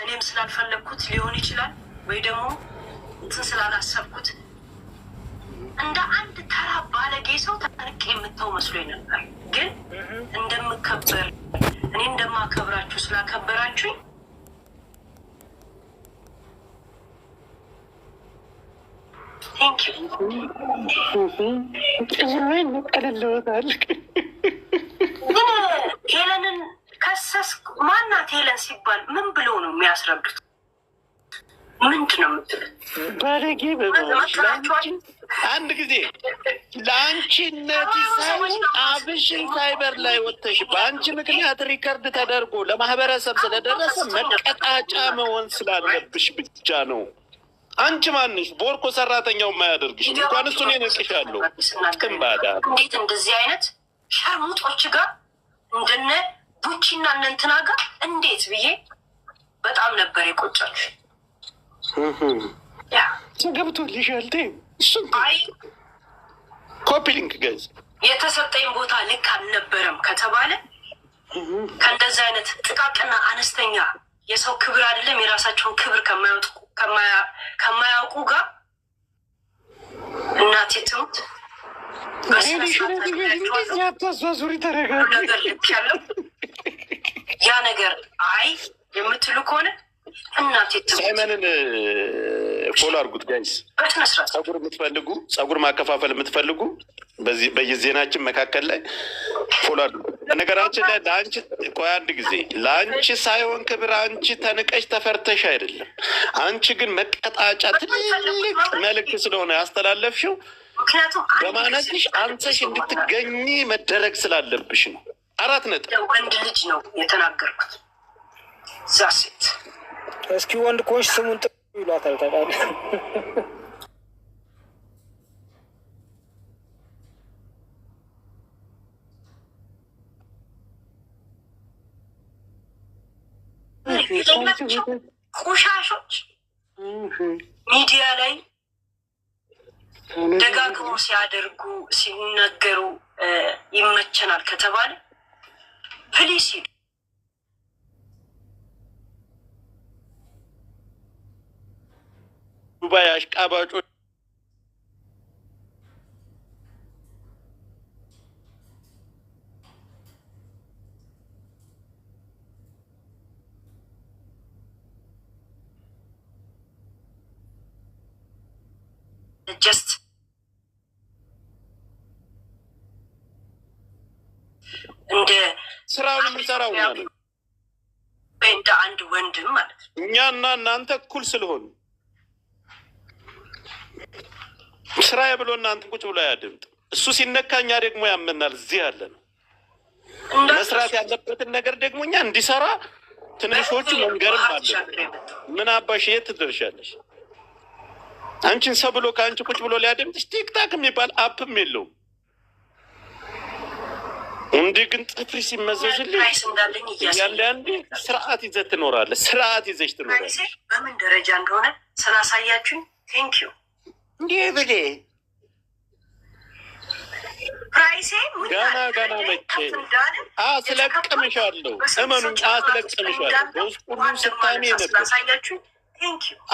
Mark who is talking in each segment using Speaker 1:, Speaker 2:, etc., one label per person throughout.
Speaker 1: እኔም ስላልፈለግኩት ሊሆን ይችላል ወይ ደግሞ እንትን ስላላሰብኩት እንደ አንድ ተራ ባለጌ ሰው ተንቄ የምተው መስሎኝ ነበር። ግን እንደምከበር እኔ እንደማከብራችሁ ስላከበራችሁኝ ሄለንን ከሰስኩ። ማናት ሄለን ሲባል ምን ብሎ ነው የሚያስረዱት? ምንድን ነው የምትሉት?
Speaker 2: ባለጌ አንድ ጊዜ ለአንቺነት ሳይሆን አብሽን ሳይበር ላይ ወጥተሽ በአንቺ ምክንያት ሪከርድ ተደርጎ ለማህበረሰብ ስለደረሰ መቀጣጫ መሆን ስላለብሽ ብቻ ነው። አንቺ ማንሽ ቦርኮ ሰራተኛው የማያደርግሽ እንኳን እሱ ነው ነቅሻለሁ። ጥንባዳ
Speaker 1: እንዴት እንደዚህ አይነት ሸርሙጦች ጋር እንደነ ቡቺና እነንትና ጋር እንዴት ብዬ በጣም ነበር የቆጫችሁ።
Speaker 2: ገብቶልሻል። አይ ኮፒ ሊንክ ገዝ
Speaker 1: የተሰጠኝ ቦታ ልክ አልነበረም ከተባለ ከእንደዚህ አይነት ጥቃቅና አነስተኛ የሰው ክብር አይደለም የራሳቸውን ክብር ከማያውቁ ጋር እናቴ ትሙት
Speaker 2: ዙሪ ተረጋጋ።
Speaker 1: ነገር ልክ ያለው ያ ነገር አይ የምትሉ ከሆነ እናቴ ትሙት።
Speaker 2: ሳይመንን ፎሎ አድርጉት ጋይስ። ጸጉር የምትፈልጉ ጸጉር ማከፋፈል የምትፈልጉ በየዜናችን መካከል ላይ ፎሎ አድርጉ። ነገራችን ላይ ለአንቺ ቆይ አንድ ጊዜ ለአንቺ ሳይሆን ክብር አንቺ ተንቀሽ ተፈርተሽ አይደለም። አንቺ ግን መቀጣጫ ትልቅ መልዕክት ስለሆነ ያስተላለፍሽው በማነትሽ አንተሽ እንድትገኝ መደረግ ስላለብሽ ነው። 4 ነጥብ።
Speaker 1: ወንድ ልጅ ነው የተናገርኩት። ዛሴት
Speaker 3: እስኪ ወንድ ኮንሽ ስሙን ጥሩ ይሏታል ታውቃለህ።
Speaker 1: ቆሻሾች ሚዲያ ላይ ደጋግሞ ሲያደርጉ ሲነገሩ ይመቸናል ከተባለ ፕሊስ ሂዱ።
Speaker 2: ዱባይ አሽቃባጮች
Speaker 1: ጀስት እንደ
Speaker 2: ስራውን የምንሰራው
Speaker 1: እንደ አንድ ወንድም ማለት ነው።
Speaker 2: እኛና እናንተ እኩል ስለሆኑ ስራዬ ብሎ እናንተ ቁጭ ብሎ ያድምጥ። እሱ ሲነካ እኛ ደግሞ ያመናል። እዚህ ያለ ነው መስራት ያለበትን ነገር ደግሞ እኛ እንዲሰራ ትንሾቹ መንገርም አለ። ምን አባሽ የት ትደርሻለሽ? አንቺን ሰው ብሎ ከአንቺ ቁጭ ብሎ ሊያደምጥሽ ቲክታክ የሚባል አፕም የለውም። እንዲህ ግን ጥፍሪ ሲመዘዝልሽ ያለ አንዴ ስርዓት ይዘህ ትኖራለህ። ስርዓት ይዘሽ ትኖራለሽ።
Speaker 1: በምን ደረጃ እንደሆነ ስላሳያችሁኝ ቴንኪዩ።
Speaker 2: እንዲህ ብሌ ገና መቼ አስለቅምሻለሁ። እመኑኝ አስለቅምሻለሁ። በውስጥ ሁሉም ስታሚ ነበር።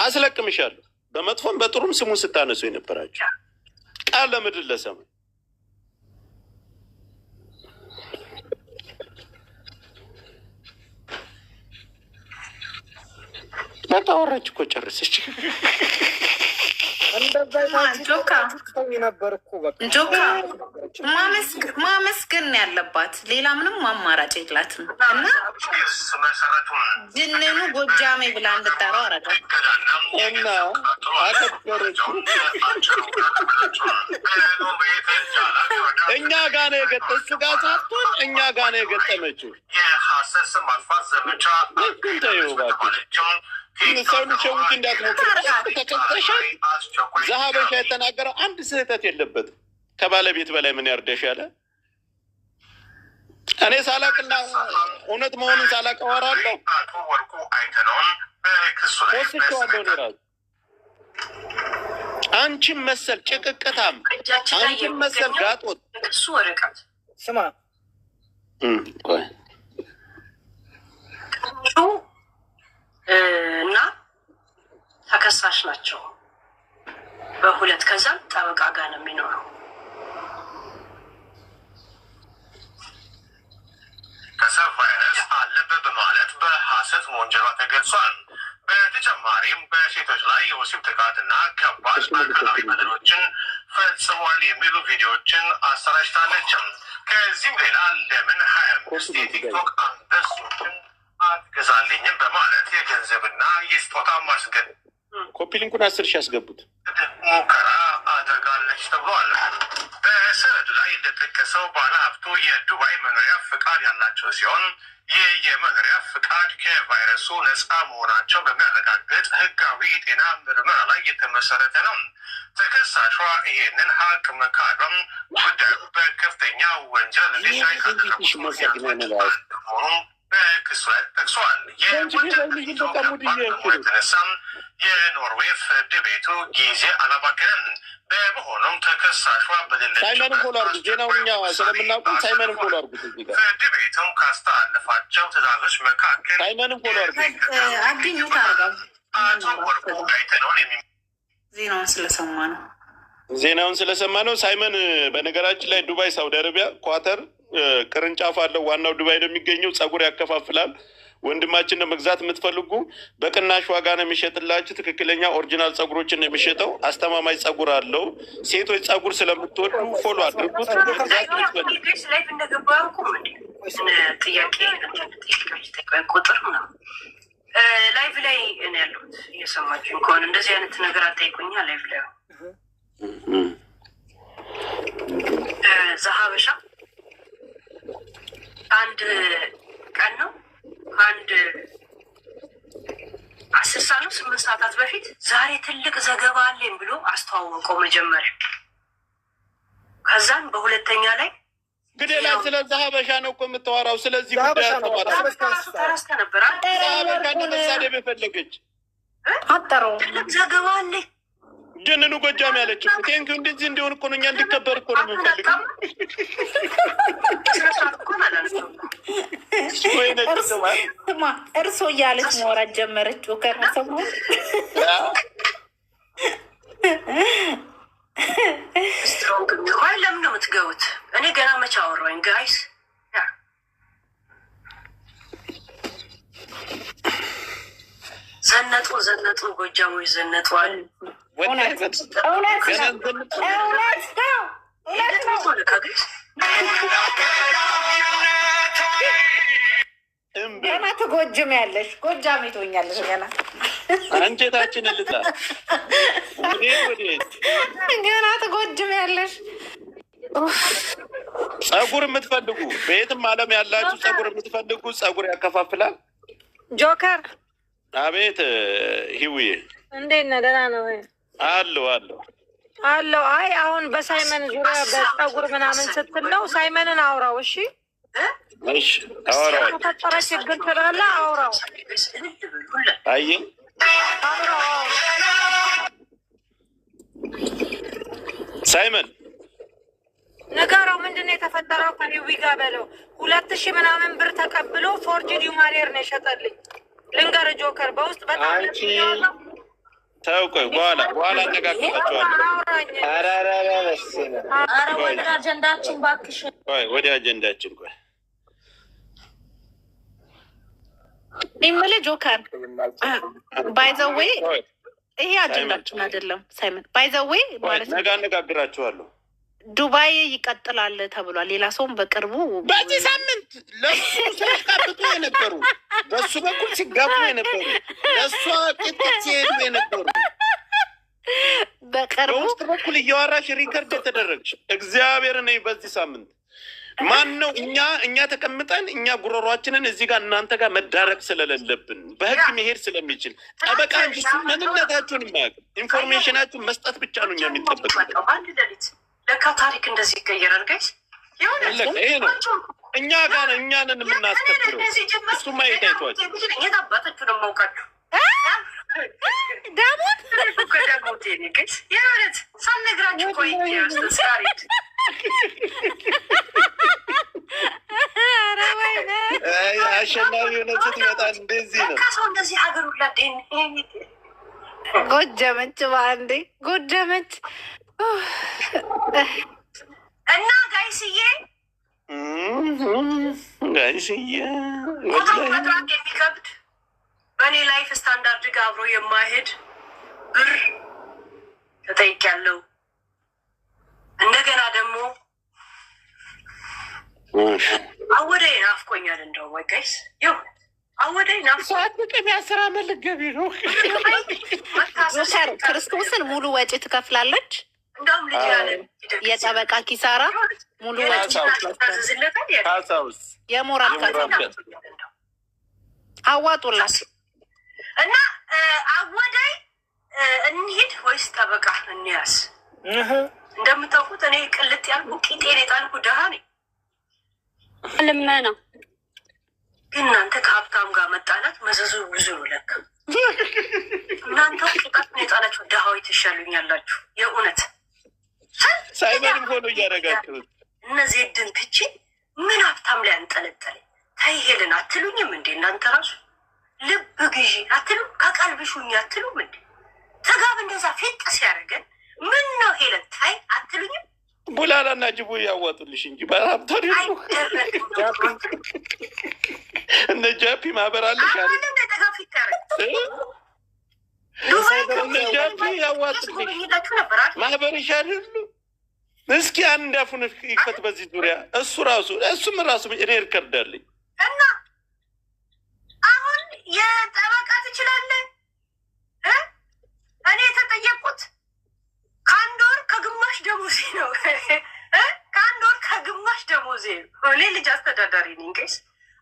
Speaker 2: አስለቅምሻለሁ። በመጥፎም በጥሩም ስሙን ስታነሱ የነበራቸው ቃል ለምድር ለሰማይ በቃ ወራች እኮ ጨረሰች።
Speaker 4: ጆካ ማመስገን ያለባት ሌላ ምንም አማራጭ የላትም። እና ጅንኑ ጎጃሜ ብላ እንድጠራው አረጋል
Speaker 2: እና አከበረች። እኛ ጋር ነው የገጠ እሱ ጋር ሳትሆን እኛ ጋር ነው የገጠመችው። ልክን ተይው እባክህ። ሰው ልሸውት እንዳትሞክር። ተከሰሻል። ዘሀበሻ የተናገረው አንድ ስህተት የለበትም። ከባለቤት በላይ ምን ያርደሽ ያለ እኔ ሳላቅና እውነት መሆኑን ሳላቅ አወራለሁ። ወስቸዋለሁ እኔ እራሱ አንቺን መሰል ጭቅቅታም፣ አንቺን መሰል ጋጦት
Speaker 1: እሱ ወረቀት
Speaker 3: ስማ
Speaker 1: ተከሳሽ ናቸው በሁለት ከዛም ጠበቃ ጋር ነው የሚኖረው።
Speaker 5: ከሰብ ቫይረስ አለበት በማለት በሐሰት መወንጀሏ ተገልጿል። በተጨማሪም በሴቶች ላይ የወሲብ ጥቃትና ከባድ አካላዊ በደሎችን ፈጽሟል የሚሉ ቪዲዮዎችን አሰራጭታለች። ከዚህም ሌላ ለምን 25 የቲክቶክ አንበሶችን አትገዛልኝም በማለት የገንዘብና የስጦታ ማስገድ
Speaker 2: ኮፒ ሊንኩን 10 ሺህ ያስገቡት
Speaker 5: ሙከራ አድርጋለች ተብሏል። በሰነዱ ላይ እንደጠቀሰው ባለሀብቱ የዱባይ መኖሪያ ፍቃድ ያላቸው ሲሆን ይህ የመኖሪያ ፍቃድ ከቫይረሱ ነፃ መሆናቸው በሚያረጋግጥ ሕጋዊ የጤና ምርመራ ላይ የተመሰረተ ነው። ተከሳሿ ይህንን ሀቅ መካዷም ጉዳዩ በከፍተኛ ወንጀል ሊሳይ ካደረጉት መሆኑ በክሱ ላይ ጠቅሷል። የተነሳም የኖርዌይ ፍርድ ቤቱ ጊዜ አላባከንም። በመሆኑም ተከሳሿ
Speaker 2: ሳይመን ፎሎ አድርጉት። ዜናውን እኛ ስለምናውቁ ሳይመን ፎሎ አድርጉት። እዚህ ጋር
Speaker 5: ፍርድ ቤቱም ካስተላለፋቸው ትዕዛዞች መካከል
Speaker 2: ሳይመን ፎሎ አድርጉት።
Speaker 5: አቶ ወርቁ ጋይተነውን
Speaker 4: ዜናውን
Speaker 2: ስለሰማ ነው። ሳይመን በነገራችን ላይ ዱባይ፣ ሳውዲ አረቢያ፣ ኳተር ቅርንጫፍ አለው። ዋናው ዱባይ ነው የሚገኘው። ጸጉር ያከፋፍላል። ወንድማችን ነው መግዛት የምትፈልጉ በቅናሽ ዋጋ ነው የሚሸጥላችሁ። ትክክለኛ ኦሪጂናል ጸጉሮችን ነው የሚሸጠው። አስተማማኝ ጸጉር አለው። ሴቶች ጸጉር ስለምትወዱ ፎሎ አድርጉት።
Speaker 1: ቁጥር ነው ላይቭ ላይ እኔ ያለሁት እየሰማችሁ ከሆነ እንደዚህ አይነት ነገር አጠይቁኛ። ላይቭ ላይ ዘሀበሻ አንድ ቀን ነው አንድ 10 ሰዓት ነው 8 ሰዓታት በፊት ዛሬ ትልቅ ዘገባ አለኝ ብሎ አስተዋወቀው መጀመሪያ። ከዛም በሁለተኛ ላይ
Speaker 2: ግዴላ ስለዛ ሀበሻ ነው እኮ የምታወራው። ስለዚህ ጉዳይ
Speaker 1: ተረስተ ነበር
Speaker 2: ሀበሻ ለመሳደብ የፈለገች
Speaker 4: አጠረው
Speaker 1: ትልቅ ዘገባ አለኝ
Speaker 2: ጀንኑ ጎጃም ያለችው ቴንኪው። እንደዚህ እንዲሆን እኮ ነው እኛ እንዲከበር እኮ ነው የምንፈልገው።
Speaker 4: እርሶ እያለች ማውራት ጀመረች። ከረሰሙ
Speaker 1: ለምን ነው የምትገቡት? እኔ ገና መቼ አወራኝ ጋይስ? ዘነጡ ጎጃሞች ዘነጧል።
Speaker 4: ገና ትጎጅም ያለሽ ጎጃም ትሆኛለሽ። ገና
Speaker 2: አንጀታችንን ልጣ
Speaker 4: ገና ትጎጅም ያለሽ።
Speaker 2: ጸጉር የምትፈልጉ በየትም ዓለም ያላችሁ ጸጉር የምትፈልጉ ጸጉር ያከፋፍላል።
Speaker 6: ጆከር
Speaker 2: አቤት ሂውዬ
Speaker 6: እንዴት ነህ? ደህና ነው
Speaker 2: አለው
Speaker 6: አይ አሁን በሳይመን ዙሪያ በጸጉር ምናምን ስትል ነው። ሳይመንን አውራው። እሺ
Speaker 2: አውራው
Speaker 6: ተፈጠረ ችግር ስላለ አውራው።
Speaker 2: አይ ሳይመን
Speaker 6: ንገረው፣ ምንድን ነው የተፈጠረው? ከሂዊ ጋር በለው። 2000 ምናምን ብር ተቀብሎ ፎርጅድ ዩማሬር ነው የሸጠልኝ። ልንገር ጆከር፣ በውስጥ በጣም
Speaker 2: ተው፣ ቆይ በኋላ አነጋግራቸዋለሁ።
Speaker 4: ኧረ ወደ አጀንዳችን እባክሽ።
Speaker 2: ቆይ ወደ አጀንዳችን ቆይ
Speaker 4: የምልህ ጆከር፣ ባይ ዘ ዌይ ይሄ አጀንዳችን አይደለም። ሳይመን ባይ ዘ ዌይ ማለት
Speaker 2: ነገ አነጋግራቸዋለሁ።
Speaker 4: ዱባይ ይቀጥላል ተብሏል። ሌላ ሰውም በቅርቡ
Speaker 2: በዚህ ሳምንት ለሱ ሲያቃብጡ የነበሩ በሱ በኩል ሲጋቡ የነበሩ ለእሷ ቅጥት ሲሄዱ የነበሩ
Speaker 4: በቅርቡ
Speaker 2: በውስጥ በኩል እያወራሽ ሪከርድ የተደረግሽ እግዚአብሔር ነኝ። በዚህ ሳምንት ማን ነው እኛ ተቀምጠን እኛ ጉሮሯችንን እዚህ ጋር እናንተ ጋር መዳረቅ ስለሌለብን በህግ መሄድ ስለሚችል ጠበቃ እንጂ ምንነታችሁን የማያውቅ ኢንፎርሜሽናችሁን መስጠት ብቻ ነው እኛ የሚጠበቅ።
Speaker 1: ለካ ታሪክ እንደዚህ ይቀየራል ጋይስ።
Speaker 2: ይሄ ነው እኛ ጋር እኛንን የምናስከብረው። እሱማ የታይቷቸው
Speaker 1: የታባታችሁ ነው የማውቃችሁ
Speaker 4: ዳሞት
Speaker 1: ጋይስ የእውነት ሳልነግራችሁ ቆይ ስራሪት
Speaker 2: አሸናፊ ሆነ ስትመጣ እንደዚህ ነው።
Speaker 1: ሰው እንደዚህ ሀገሩ ላዴን
Speaker 4: ጎጀመች በአንዴ ጎጀመች።
Speaker 1: እና ጋይስዬ
Speaker 2: ቁጥሩ
Speaker 1: መጥራት የሚከብድ በእኔ ላይፍ ስታንዳርድ ጋር አብሮ የማይሄድ ብር ተጠይቄያለሁ። እንደገና ደግሞ አወዳይ ናፍቆኛል። እንደው ወይ ጋይስ ይው አወዳይ
Speaker 2: ቅድሚያ ስራ መልገቢ ነው።
Speaker 4: ክርስቶስን ሙሉ ወጪ ትከፍላለች።
Speaker 1: እንደውም ልጅ ያለ
Speaker 4: የጠበቃ ኪሳራ ሙሉ ወጪ የሞራል አዋጡላት
Speaker 1: እና አወዳይ እንሂድ ወይስ ጠበቃ እንያዝ? እንደምታውቁት እኔ ቅልጥ ያልኩ ቂጤን የጣልኩ ደሃ ነኝ።
Speaker 4: ልመና
Speaker 1: ግን እናንተ ከሀብታም ጋር መጣላት መዘዙ ብዙ ነው ለካ። እናንተ ቂጣትን የጣላችሁ ደሃዊ ትሻሉኛላችሁ። የእውነት
Speaker 2: ሳይበርም ሆኖ እያደረጋችሁት
Speaker 1: እነዚህ ድን ትቼ ምን ሀብታም ላይ አንጠለጠለኝ። ታይ ሄልን አትሉኝም እንዴ? እናንተ ራሱ ልብ ግዢ አትሉም? ከቀልብሹኝ አትሉም እንዴ? ተጋብ እንደዛ ፌጥ ሲያደርገን ምን ነው ሄለን ታይ አትሉኝም?
Speaker 2: ቡላላና ጅቡ ያዋጡልሽ እንጂ በሀብታሪ እነ ጃፒ ማህበር አለሽ አለ እነ ጃፒ ያዋጡልሽ ማህበር ይሻልሉ። እስኪ አንድ አፉን ይክፈት በዚህ ዙሪያ። እሱም ራሱ እኔ እርከርዳለኝ
Speaker 1: እና አሁን የጠበቃ ትችላለህ። እኔ የተጠየቁት ከአንድ ወር ከግማሽ ደሞዜ ነው። ከአንድ ወር ከግማሽ ደሞዜ ነው። እኔ ልጅ አስተዳዳሪ ነኝ። ጋይስ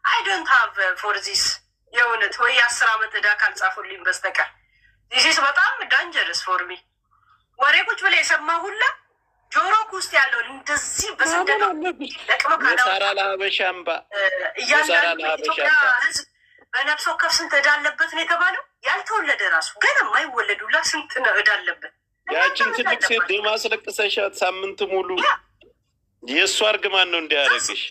Speaker 1: አይ ዶንት ሃቭ ፎር ዚስ የእውነት ወይ 10 ዓመት ዕዳ ካልጻፉልኝ በስተቀር ዚስ በጣም ዳንጀረስ ፎር ሚ። ወሬ ቁጭ ብላ የሰማ ሁላ ጆሮ ውስጥ ያለውን እንደዚህ በስደት
Speaker 2: ሳራ ለሀበሻምባ
Speaker 1: እያንዳንዱ ኢትዮጵያ ሕዝብ በነፍስ ወከፍ ስንት ዕዳ አለበት ነው የተባለው። ያልተወለደ ራሱ ገና የማይወለዱላ ስንት ነው ዕዳ አለበት።
Speaker 2: ያችን ትልቅ ሴት ደም አስለቅሰሻት ሳምንት ሙሉ የእሷ እርግማን ነው እንዲያደርግሽ።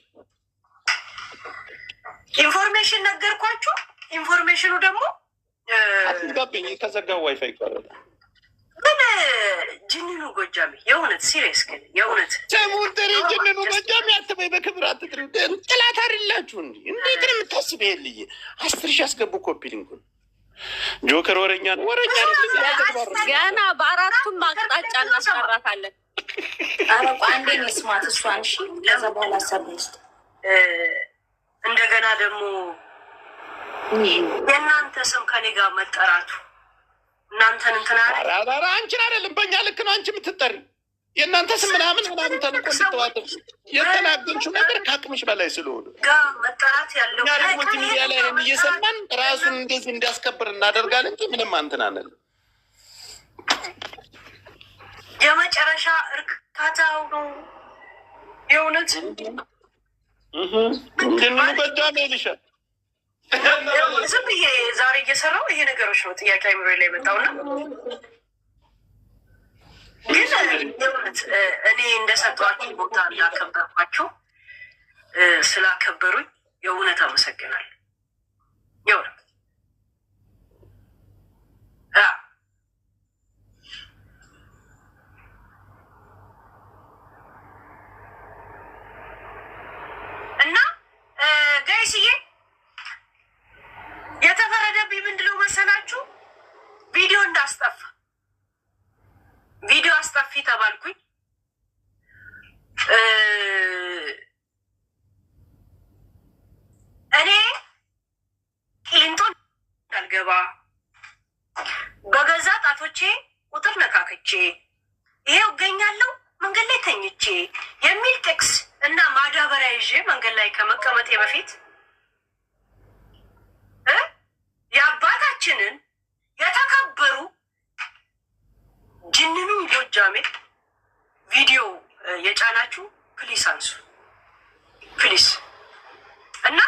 Speaker 1: ኢንፎርሜሽን ነገርኳችሁ። ኢንፎርሜሽኑ ደግሞ
Speaker 2: አትጋብኝ ከዘጋው ዋይፋይ ይቀራል።
Speaker 1: ግን ጅንኑ ጎጃሜ የእውነት ሲሪየስ ግን የእውነት
Speaker 2: ሰሙርተሪ ጅንኑ ጎጃሜ አትበይ፣ በክብር አትጥሪ። ጥላት አይደላችሁ እንዲ እንዴት ነው የምታስብ? ይልይ 10 ሺህ አስገቡ ኮፒ ሊንኩን። ጆከር ወረኛ ነው ወረኛ
Speaker 4: ገና በአራቱም አቅጣጫ እናስቀራታለን።
Speaker 7: አረቁ አንዴ መስማት እሷን እሺ፣ ለዛ በኋላ ሰብስት
Speaker 1: እንደገና ደግሞ የእናንተ ስም ከኔ ጋር መጠራቱ እናንተን እንትና
Speaker 2: አንቺን አይደለም በእኛ ልክ ነው አንቺ የምትጠሪ። የእናንተ ስም ምናምን ተንቆ እንድትዋጥ የተናገንችው ነገር ከአቅምሽ በላይ ስለሆነ
Speaker 1: ጋር መጠራት ያለው
Speaker 2: እኛ ደግሞ ሚዲያ ላይ እየሰማን ራሱን እንደዚህ እንዲያስከብር እናደርጋለን እንጂ ምንም አንትን አንል።
Speaker 1: የመጨረሻ እርካታው ነው የእውነት
Speaker 2: ግን ጎጃሜ ይልሻል።
Speaker 1: ዝም ብዬ ዛሬ እየሰራው ይሄ ነገሮች ነው ጥያቄ አይምሮ ላይ መጣውና ግን የእውነት እኔ እንደሰጧችሁ ቦታ እንዳከበርኳቸው ስላከበሩኝ የእውነት አመሰግናለሁ። የእውነት እና ጋይስዬ የተፈረደብኝ ምንድነው መሰላችሁ? ቪዲዮ እንዳስጠፋ ቪዲዮ አስጠፊ ተባልኩኝ። እኔ ቂሊንጦ እንዳልገባ በገዛ ጣቶቼ ቁጥር ነካክቼ ይሄው እገኛለሁ መንገድ ላይ ተኝቼ የሚል ጥቅስ እና ማዳበሪያ ይዤ መንገድ ላይ ከመቀመጤ በፊት የአባታችንን የተከበሩ ጅንኑ ጎጃሜ ቪዲዮ የጫናችሁ ፕሊስ አንሱ ፕሊስ። እና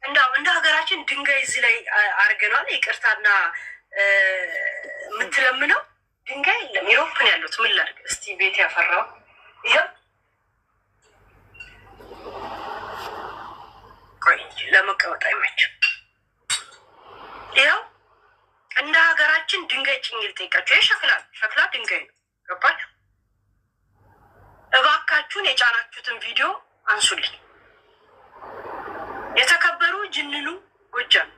Speaker 1: እንዳው እንደ ሀገራችን ድንጋይ እዚህ ላይ አርገናል። ይቅርታና የምትለምነው ድንጋይ የለም። ኢሮፕን ያሉት ምን ላድርግ እስቲ ቤት ያፈራው ይሄው ቆይ ለመቀመጥ አይመችም። ይኸው እንደ ሀገራችን ሰዎችን ድንጋይ ጭኝ ልጠይቃችሁ። ሸክላ ድንጋይ ነው። ገባችሁ? እባካችሁን የጫናችሁትን ቪዲዮ አንሱልኝ። የተከበሩ ጅንኑ ጎጃም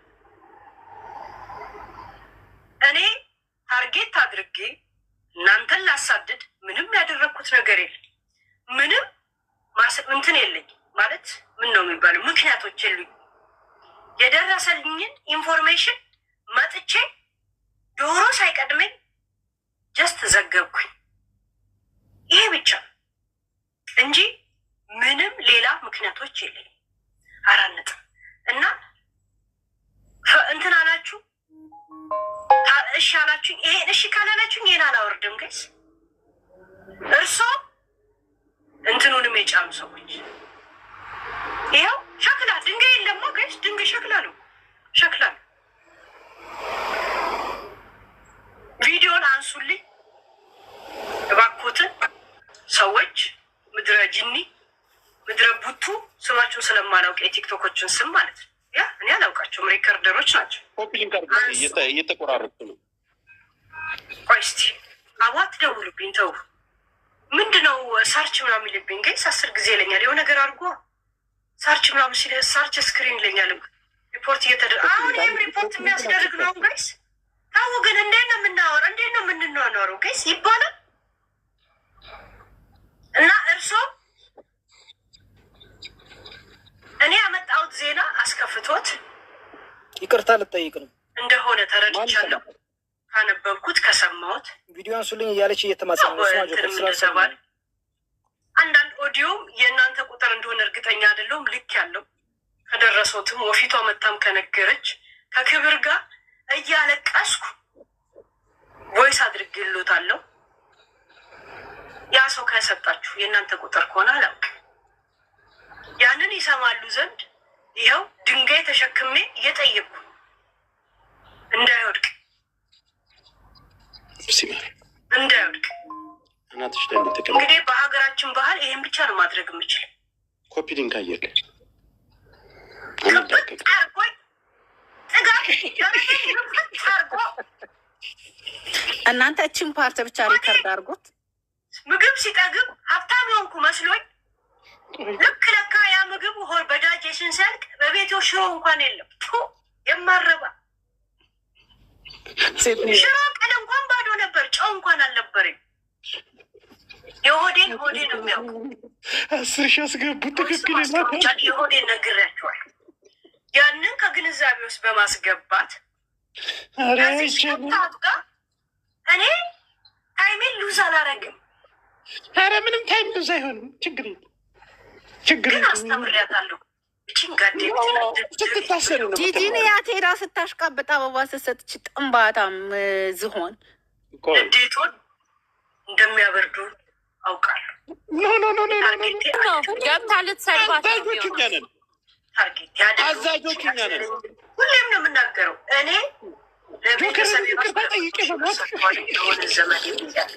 Speaker 1: እኔ ታርጌት አድርጌ እናንተን ላሳድድ ምንም ያደረግኩት ነገር የለም። ምንም እንትን የለኝ ማለት ምን ነው የሚባለው ምክንያቶች የሉኝ። የደረሰልኝን ኢንፎርሜሽን መጥቼ ዶሮ ሳይቀድመኝ ጀስት ዘገብኩኝ። ይሄ ብቻ እንጂ ምንም ሌላ ምክንያቶች የለኝ። አራነጥ እና እንትን አላችሁ እሺ አላችሁኝ። ይሄን እሺ ካላላችሁኝ ይሄን አላወርድም። ገይስ እርሶ እንትኑንም የጫኑ ሰዎች ይኸው ሸክላ ድንጋይ የለማ ገይስ፣ ድንጋይ ሸክላ ነው፣ ሸክላ ነው። ቪዲዮን አንሱልኝ እባክዎትን ሰዎች። ምድረ ጅኒ ምድረ ቡቱ ስማችሁን ስለማላውቅ የቲክቶኮችን ስም ማለት ነው። ያ እኔ አላውቃቸውም፣ ሪከርደሮች ናቸው።
Speaker 2: እየተቆራረጡ ነው።
Speaker 1: ቆይ እስኪ አዋት ደውሉብኝ። ተው ምንድነው ሳርች ምናምን ይልብኝ ገይስ 10 ጊዜ ይለኛል። የሆነ ነገር አድርጎ ሳርች ምናምን ሲል ሳርች ስክሪን ይለኛል። ሪፖርት እየተደረገ አሁን ይህም ሪፖርት የሚያስደርግ ነው ገይስ። ታው ግን እንዴት ነው የምናወራ? እንዴት ነው የምንኗኗረው ገይስ ይባላል። እና እርሶ እኔ ያመጣሁት ዜና አስከፍቶት
Speaker 3: ይቅርታ ልጠይቅ ነው
Speaker 1: እንደሆነ ተረድቻለሁ። ካነበብኩት ከሰማሁት
Speaker 3: ቪዲዮ አንሱልኝ እያለች እየተማጸነ
Speaker 1: አንዳንድ ኦዲዮም የእናንተ ቁጥር እንደሆነ እርግጠኛ አይደለሁም። ልክ ያለው ከደረሰውትም ወፊቷ መታም ከነገረች ከክብር ጋር እያለቀስኩ ቮይስ አድርጌልዎታለሁ። ያ ሰው ከሰጣችሁ የእናንተ ቁጥር ከሆነ አላውቅም። ያንን ይሰማሉ ዘንድ ይኸው ድንጋይ ተሸክሜ እየጠየቅኩ እንዳይወድቅ እንግዲህ በሀገራችን ባህል ይህን ብቻ ነው ማድረግ የምችል።
Speaker 2: ኮፒ ሊንክ አየለ
Speaker 4: እናንተ እችን ፓርት ብቻ ሪከርድ አድርጎት
Speaker 1: ምግብ ሲጠግብ ሀብታም የሆንኩ መስሎኝ ልክ ለካ ያ ምግብ ሆር በዳጀሽን ሲያልቅ በቤቴው ሽሮ እንኳን የለም። የማረባ ሽሮ ቅል እንኳን ባዶ ነበር፣ ጨው እንኳን አልነበረኝ። የሆዴን ሆዴ ነው የሚያውቁ።
Speaker 2: 10 ሺህ አስገቡ። ትክክል
Speaker 1: የሆዴን ነግሬያቸዋል። ያንን ከግንዛቤ ውስጥ በማስገባት ከዚህታት ጋር እኔ ታይሜን ሉዝ አላረግም።
Speaker 2: ኧረ ምንም ታይም ሉዝ አይሆንም። ችግር
Speaker 1: ግን አስተምሪያታለሁ።
Speaker 4: ጂጂን ያት ሄዳ ስታሽቃብጥ አበባ ስትሰጥች ጥንባታም ዝሆን
Speaker 1: እንዴቱን እንደሚያበርዱ አውቃለሁ።
Speaker 7: ገብታ ልትሰድባት
Speaker 2: አዛዦች እኛ ነን።
Speaker 1: ሁሌም ነው የምናገረው። እኔ ለቤተሰብ የሆነ ዘመድ የሚያል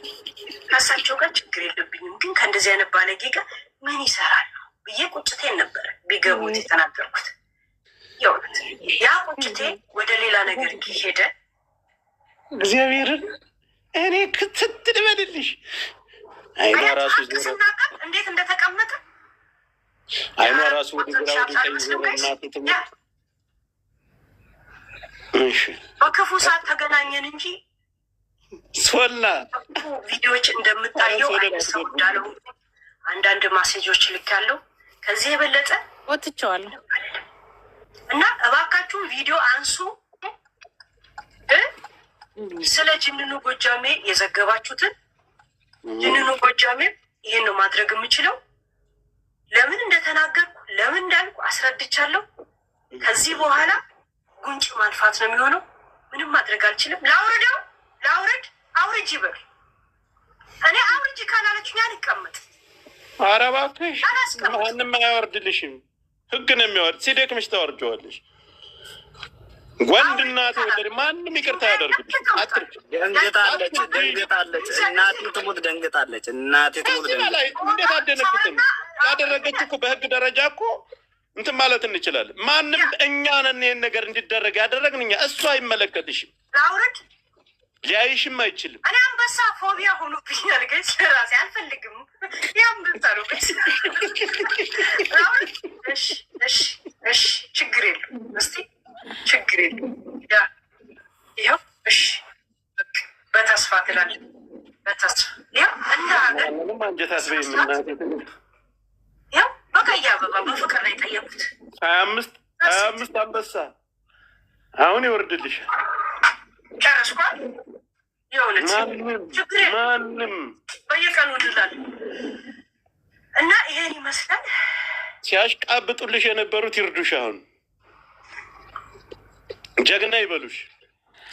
Speaker 1: ከእሳቸው ጋር ችግር የለብኝም። ግን ከእንደዚህ አይነት ባለጌ ጋር ምን ይሰራሉ ብዬ ቁጭቴን ነበረ ቢገቡት የተናገርኩት። የእውነት ያ ቁጭቴ ወደ ሌላ ነገር ሄደ።
Speaker 2: እግዚአብሔርን እኔ ክትት ልበልልሽ። አይኗ ራሱ
Speaker 1: ስናቀር እንዴት እንደተቀመጠ
Speaker 2: አይኗ ራሱ ወደ ግራ ወደ ቀኝ ዞረናት ትምህርት። እሺ
Speaker 1: በክፉ ሰዓት ተገናኘን እንጂ
Speaker 2: ሶላ
Speaker 1: ቪዲዮዎች እንደምታየው አይነት ሰው እንዳለው አንዳንድ ማሴጆች ልክ ያለው ከዚህ የበለጠ
Speaker 4: ወጥቼዋለሁ።
Speaker 1: እና እባካችሁን ቪዲዮ አንሱ። ስለ ጅንኑ ጎጃሜ የዘገባችሁትን ጅንኑ ጎጃሜ ይሄን ነው ማድረግ የምችለው። ለምን እንደተናገርኩ ለምን እንዳልኩ አስረድቻለሁ። ከዚህ በኋላ ጉንጭ ማልፋት ነው የሚሆነው። ምንም ማድረግ አልችልም። ላውርደው ላውርድ አውርጅ ይበል። እኔ አውርጅ ካላለችኝ አልቀመጥ።
Speaker 2: ኧረ እባክሽ ማንም አያወርድልሽም። ህግ ነው የሚያወርድ። ሲደክምሽ ታወርጀዋለሽ። ወንድ እናት ወለድ ማንም ይቅርታ ያደርግልሽ።
Speaker 3: ደንግጣለች። እናቴ ትሙት ደንግጣለች። እናቴ ትሙት ደንግጣለች።
Speaker 2: እንዴት አደነግጥም? ያደረገች እኮ በህግ ደረጃ እኮ እንትን ማለት እንችላለን። ማንም እኛ ነን ይሄን ነገር እንዲደረግ ያደረግን እኛ። እሱ አይመለከትሽም።
Speaker 1: ላውርድ
Speaker 2: ሊያይሽም አይችልም።
Speaker 1: እኔ አንበሳ ፎቢያ ሆኖብኛል። ግን ራሴ አልፈልግም። ያንበሳ ነው። እሺ ችግር የለም። እስቲ ችግር የለም። ይኸው እሺ በተስፋ ትላለህ። በተስፋ ይኸው እንደ ሀገር
Speaker 2: ምንም አንጀት አስበይ የምናት
Speaker 1: ይኸው በቀይ አበባ በፍቅር ላይ ጠየቁት
Speaker 2: 25 አንበሳ አሁን ይወርድልሻል።
Speaker 1: ጨረስኳል። የእውነት ችግር
Speaker 2: ማንም
Speaker 1: በየቀኑ እንላለን እና ይሄን ይመስላል።
Speaker 2: ሲያሽቃብጡልሽ የነበሩት ይርዱሽ። አሁን ጀግና ይበሉሽ።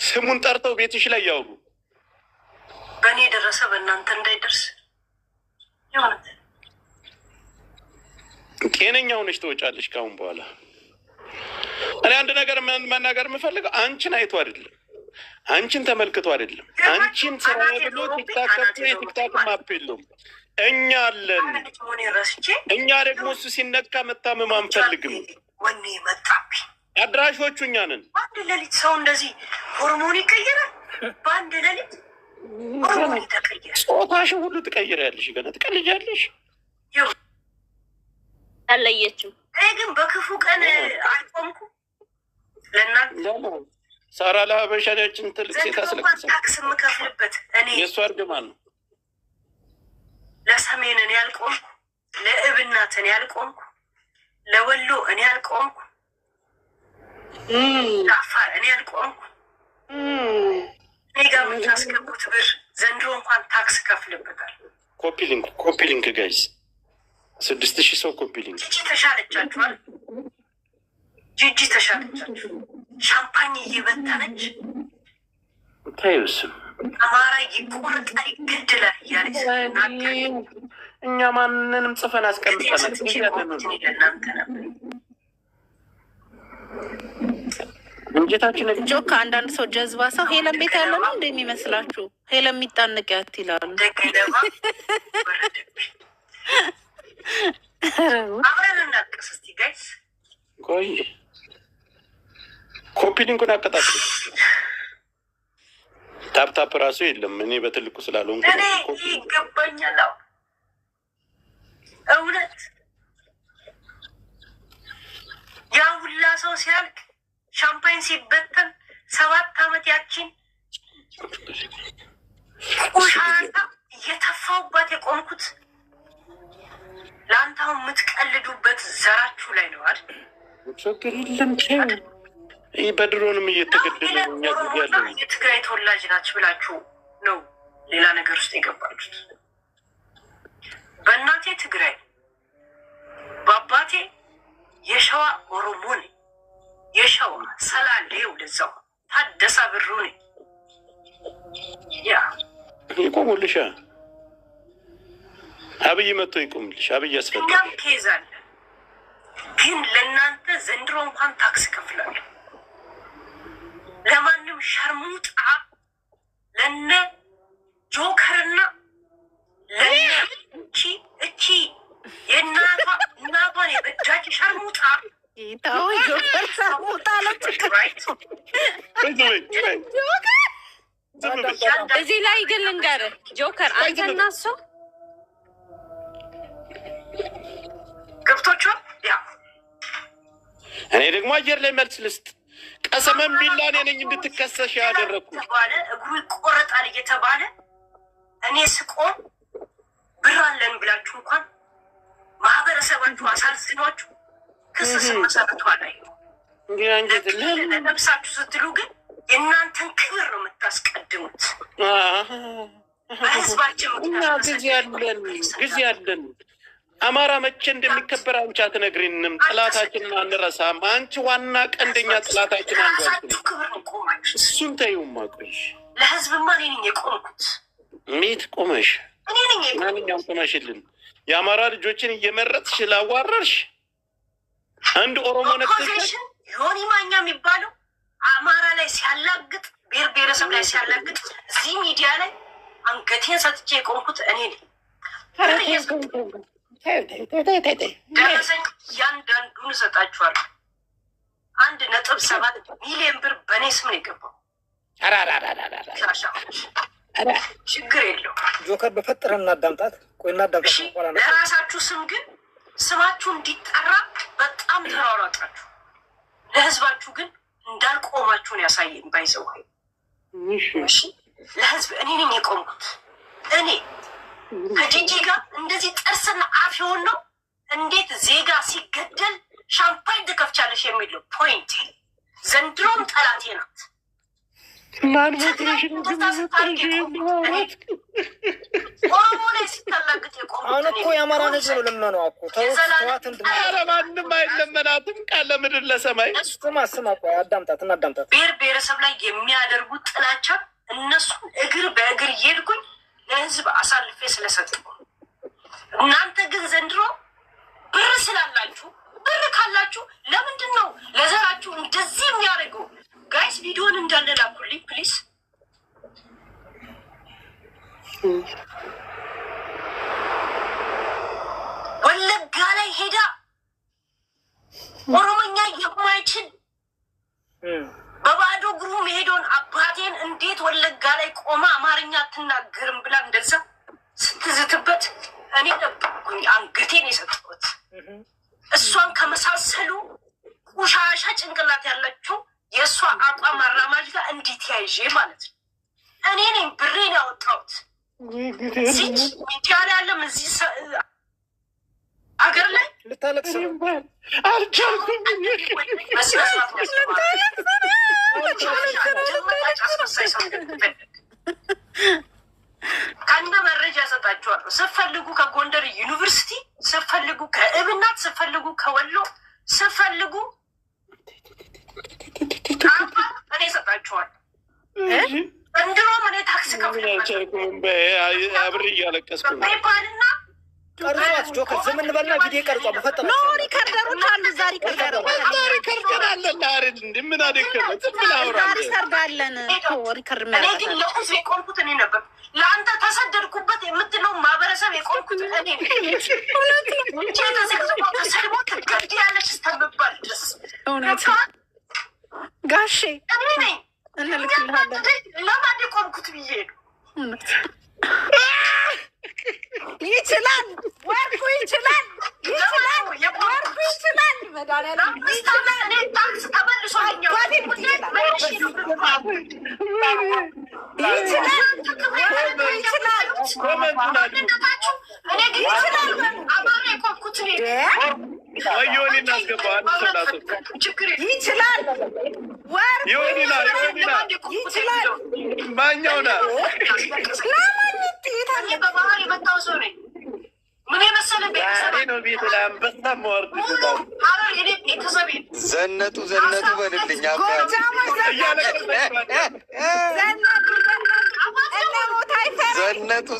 Speaker 2: ስሙን ጠርተው ቤትሽ ላይ ያውሩ።
Speaker 1: በእኔ የደረሰ በእናንተ እንዳይደርስ የእውነት
Speaker 2: ጤነኛ ሆነሽ ትወጫለሽ ካሁን በኋላ። እኔ አንድ ነገር መናገር የምፈልገው አንቺን አይቶ አይደለም፣ አንቺን ተመልክቶ አይደለም። አንቺን ስራ ብሎ ቲክታክ ከፍቶ የቲክታክ ማፕ የለውም። እኛ አለን። እኛ ደግሞ እሱ ሲነካ መታመም አንፈልግም።
Speaker 1: ወኔ መጣብኝ።
Speaker 2: አድራሾቹ እኛ ነን።
Speaker 1: በአንድ ሌሊት ሰው እንደዚህ ሆርሞን ይቀየራል። በአንድ ሌሊት ሆርሞን ተቀየረ።
Speaker 2: ጾታሽን ሁሉ ትቀይሪያለሽ። ገና ትቀልጃለሽ።
Speaker 4: አለየችም።
Speaker 1: እኔ ግን በክፉ ቀን አልቆምኩም። ለእናንተ
Speaker 2: ሳራ ለሀበሻችን ትልቅ ሴት አስለቅሳ
Speaker 1: ታክስ የምከፍልበት እኔ
Speaker 2: የእሱ እርግማን ነው።
Speaker 1: ለሰሜን እኔ አልቆምኩ፣ ለእብናት እኔ አልቆምኩ፣ ለወሎ እኔ አልቆምኩ፣ ለአፋር እኔ አልቆምኩ። እኔ ጋር የምታስገቡት ብር ዘንድሮ እንኳን ታክስ ከፍልበታል።
Speaker 2: ኮፒ ሊንክ ጋይዝ 6000 ሰው ኮፒ ሊንክ።
Speaker 1: ጂጂ ተሻለቻችኋል። ጂጂ ተሻለቻችሁ። ሻምፓኝ እየበተነች
Speaker 2: ታዩስም
Speaker 1: አማራ ይቆርጣል ይገድላል እያለች
Speaker 2: እኛ ማንንም ጽፈን አስቀምጠናል። እንጀታችን
Speaker 4: ጆካ አንዳንድ ሰው ጀዝባ ሰው ሄለን ቤት ያለ ነው እንደሚመስላችሁ ሄለን የሚጣንቅያት ይላሉ።
Speaker 1: ደግለባ አብረን እናልቅስ እስቲ ጋይስ።
Speaker 2: ቆይ ኮፒ ሊንኩን አቀጣጥል። ታፕታፕ ራሱ የለም። እኔ በትልቁ ስላልሆንኩ
Speaker 1: እኔ ይገባኛል። እውነት ያ ሁላ ሰው ሲያልቅ ሻምፓኝ ሲበተን 7 ዓመት ያቺን ቆሻሻ እየተፋውባት የቆምኩት ለአንተ አሁን የምትቀልዱበት ዘራችሁ ላይ ነው አይደል?
Speaker 2: ችግር የለም። ይህ በድሮንም እየተገደለ እኛ ጊዜ ያለ
Speaker 1: የትግራይ ተወላጅ ናችሁ ብላችሁ ነው ሌላ ነገር ውስጥ የገባችሁት። በእናቴ ትግራይ በአባቴ የሸዋ ኦሮሞ ነኝ። የሸዋ ሰላሌው ለዛው ታደሳ ብሩ ነኝ። ያ
Speaker 2: ይቆሙልሻ። አብይ መጥቶ ይቆምልሽ። አብይ ያስፈልጋል።
Speaker 1: እኛም ትይዛለን። ግን ለእናንተ ዘንድሮ እንኳን ታክስ ከፍላለሁ። ለማንም ሸርሙጣ ለነ ጆከርና ለነ እቺ የእናቷን የበጃጅ ሸርሙጣ
Speaker 4: ጆከር ሸርሙጣ እዚህ ላይ ግን ልንገርህ ጆከር አንተና እሱ
Speaker 1: ገብቶቿል። ያ
Speaker 2: እኔ ደግሞ አየር ላይ መልስ ልስጥ። ቀሰመን ቢላ እኔ ነኝ እንድትከሰሽ ያደረግኩ
Speaker 1: ተባለ። እግሩ ይቆረጣል እየተባለ እኔ ስቆም ብር አለን ብላችሁ እንኳን ማህበረሰባችሁ አሳዝኗችሁ ክስ ስመሰርቷል። ለነብሳችሁ ስትሉ ግን የእናንተን ክብር ነው የምታስቀድሙት። በህዝባችን
Speaker 2: ጊዜ አለን። አማራ መቼ እንደሚከበር አንቺ አትነግሪንም። ጥላታችንን አንረሳም። አንቺ ዋና ቀንደኛ ጥላታችን አንዷችሁ
Speaker 1: ክብር ነው ቆማችሁ።
Speaker 2: እሱን ተይውማ። ቆይሽ
Speaker 1: ለህዝብማ እኔ ነኝ የቆምኩት።
Speaker 2: ሜት ቆመሽ
Speaker 1: እኔ ነኝ
Speaker 2: ማንኛውም ቆመሽልን። የአማራ ልጆችን እየመረጥሽ ላዋረርሽ አንድ ኦሮሞ ነክተሽ
Speaker 1: ዮኒ ማኛ የሚባለው አማራ ላይ ሲያላግጥ፣ ብሔር ብሔረሰብ ላይ ሲያላግጥ እዚህ ሚዲያ ላይ አንገቴን ሰጥቼ የቆምኩት እኔ ነኝ። ደረሰኝ እያንዳንዱን እሰጣችኋለሁ። 1.7 ሚሊዮን ብር በእኔ ስም ነው የገባው። ችግር የለው።
Speaker 3: ጆከር በፈጠረን እናዳምጣት። ቆይ እናዳምጣት።
Speaker 1: ለራሳችሁ ስም ግን ስማችሁ እንዲጠራ በጣም ተሯሯጣችሁ። ለህዝባችሁ ግን እንዳልቆማችሁን ያሳየን። ባይዘው ለህዝብ እኔ ነኝ የቆምኩት። እኔ ከጂጂ ጋር እንደዚህ ጥርስና አፍ የሆን ነው። እንዴት ዜጋ ሲገደል ሻምፓኝ ትከፍቻለሽ የሚለው ፖይንት። ዘንድሮም ጠላቴ ናት። ኦሮሞ ላይ ሲታላግጥ
Speaker 3: አሁን እኮ የአማራ ህዝብ ነው ለምነው እኮ
Speaker 2: ማንም አይለመናትም። ቃለ ምድር ለሰማይ
Speaker 3: ስማ ቆይ አዳምጣት እናዳምጣት።
Speaker 1: ብሔር ብሔረሰብ ላይ የሚያደርጉት ጥላቻ እነሱን እግር በእግር እየሄድኩኝ ለህዝብ አሳልፌ ስለሰጠሁ፣ እናንተ ግን ዘንድሮ ብር ስላላችሁ ብር ካላችሁ ለምንድን ነው ለዘራችሁ እንደዚህ የሚያደርገው? ጋይስ ቪዲዮን እንዳለ ላኩልኝ ፕሊስ። ወለጋ ላይ ሄዳ ኦሮሞኛ የማይችል በባዶ እግሩ መሄዶን አባቴን እንዴት ወለጋ ላይ ቆማ አማርኛ አትናገርም ብላ እንደዛ ስትዝትበት እኔ ነበርኩኝ አንገቴን የሰጠሁት። እሷን ከመሳሰሉ ቆሻሻ ጭንቅላት ያላቸው የእሷ አቋም አራማጅ ጋር እንዴት ያይዤ ማለት ነው። እኔ ነኝ ብሬን ያወጣሁት። እዚህ ሚዲያ ላይ ያለም እዚህ አገር ላይ
Speaker 3: ልታለቅስ
Speaker 2: አልቻልኩም።
Speaker 1: ከነ መረጃ ያሰጣችኋለሁ። ስትፈልጉ ከጎንደር ዩኒቨርሲቲ፣ ስትፈልጉ ከእብናት፣ ስትፈልጉ ከወሎ፣ ስትፈልጉ እኔ እሰጣችኋለሁ። እንድሮም እኔ ታክስ
Speaker 2: አብሬ እያለቀስኩ
Speaker 1: ፔፓልና
Speaker 3: ቀርጿት ጆከር ዝም እንበልና ቪዲዮ ቀርጿ በፈጠረ
Speaker 4: ኖ ሪከርደሮች አሉ። ዛሬ
Speaker 2: ሪከርደራለን አሬድ እንደምን አደከመ
Speaker 4: ዛሬ ሰርጋለን ሪከርድ
Speaker 1: እኔ ግን ለህዝብ የቆምኩት እኔ ነበር። ለአንተ ተሰደድኩበት የምትለው ማህበረሰብ የቆምኩት እኔ ተሰድቦ ትገድያለሽ እስከምባል ድረስ
Speaker 4: እውነት ጋሼ
Speaker 1: እኔ ነኝ
Speaker 4: እንልክልሃለን።
Speaker 1: ለማን የቆምኩት ብዬ ነው።
Speaker 4: ይችላል ወርቁ ይችላል ይችላል ወርቁ ይችላል መድኃኒዓለም ይችላል።
Speaker 1: እኔ ታክስ ተመልሶልኛል። እኔ ግን አማራ የቆምኩት
Speaker 2: ወዮኒ እናስገባ
Speaker 1: ችግር
Speaker 4: ይችላል
Speaker 2: ዮኒና
Speaker 4: ይችላል
Speaker 2: ማኛውና
Speaker 1: በባህር የመጣው ሰው ነኝ። ምን የመሰለ ቤተሰብ
Speaker 2: ነው። ቤት ላይ አንበሳ መዋርድ
Speaker 1: ቤተሰብ
Speaker 8: ዘነጡ በልልኝ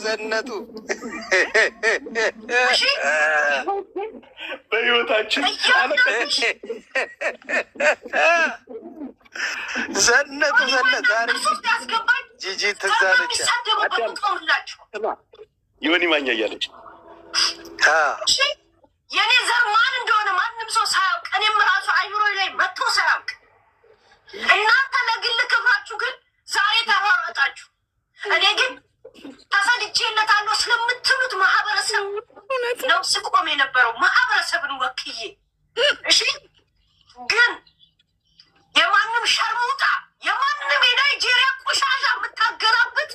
Speaker 8: ዘነጡ
Speaker 2: በህይወታችን
Speaker 8: ዘነጡ ዛሬ ጂጂ ትዝ አለች።
Speaker 2: ዮኒ ማኛ እያለች
Speaker 1: የኔ ዘር ማን እንደሆነ ማንም ሰው ሳያውቅ እኔም ራሱ አይምሮ ላይ መጥቶ ሳያውቅ እናንተ ለግል ክብራችሁ ግን ዛሬ ተሯሯጣችሁ። እኔ ግን ተሰድቼለታለሁ ስለምትሉት ማህበረሰብ ነው ስቆም የነበረው ማህበረሰብን ወክዬ። እሺ ግን የማንም ሸርሙጣ የማንም የናይጄሪያ ቆሻሻ የምታገራበት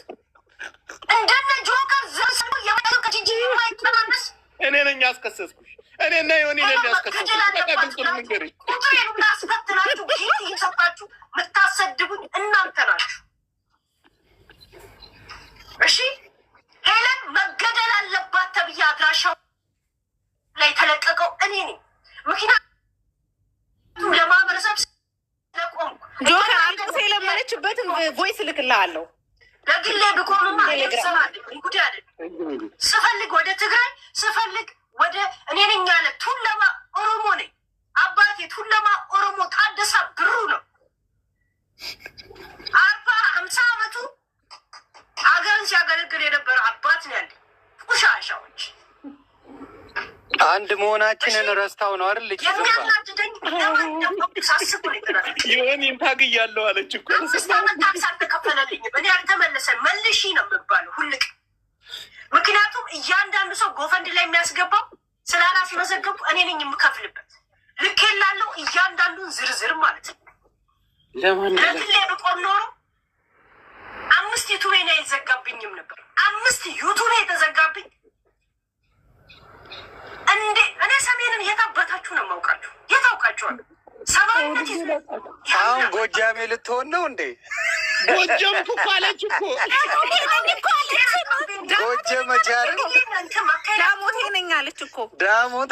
Speaker 1: እንደነ ጆከር ዘስሙ የማይከጂጂ የማይተናነስ
Speaker 2: እኔ ነኝ ያስከሰስኩሽ። እኔና ዮኒ ነኝ ያስከሰስኩሽ።
Speaker 1: ቁጥሬን ምናስፈትናችሁ ጌት እየሰጣችሁ የምታሰድቡኝ እናንተ ናችሁ። እሺ ሄለን መገደል አለባት ተብዬ አድራሻው ላይ ተለቀቀው እኔ ነኝ። ምክንያቱም ለማህበረሰብ ስለቆምኩ
Speaker 4: ጆከር አልቅሳ የለመነችበትን ቮይስ እልክልሃለሁ።
Speaker 1: ለግሌ ብቆምማ ሰማል ጉዳይ አይደለም። ስፈልግ ወደ ትግራይ ስፈልግ ወደ እኔ ነኝ ያለ ቱለማ ኦሮሞ ነኝ። አባቴ ቱለማ ኦሮሞ ታደሳ ብሩ ነው። 40-50 ዓመቱ ሀገርን ሲያገለግል የነበረ አባት ነው ያለ። ቁሻሻዎች
Speaker 8: አንድ መሆናችንን ረስታው ነው አይደል?
Speaker 1: የሚያናድደኝ ሳስብ ነው ይላል።
Speaker 2: ዮኒ ታግያለሁ አለች እኮ።
Speaker 1: 5 ዓመት ታክስ አልተከፈለልኝም። እኔ አልተመለሰም መልሺ ነው የምባለው። አስገባለሁ ሁልቅ። ምክንያቱም እያንዳንዱ ሰው ጎፈንድ ላይ የሚያስገባው ስላላስመዘገብኩ እኔ ነኝ የምከፍልበት። ልክ የላለው እያንዳንዱን ዝርዝር ማለት ነው። ለግሌ ብቆም ኖሮ 5 ዩቱቤ ነው የተዘጋብኝም ነበር። 5 ዩቱቤ የተዘጋብኝ እንዴ! እኔ ሰሜንን የታበታችሁ ነው የማውቃችሁ። የታውቃችኋል? ሰባዊነት
Speaker 8: አሁን ጎጃሜ ልትሆን ነው እንዴ?
Speaker 2: ጎጃም እኮ አለች እኮ
Speaker 8: ጎጀ መቻል
Speaker 4: ዳሞቴ ነኝ አለች እኮ
Speaker 8: ዳሞት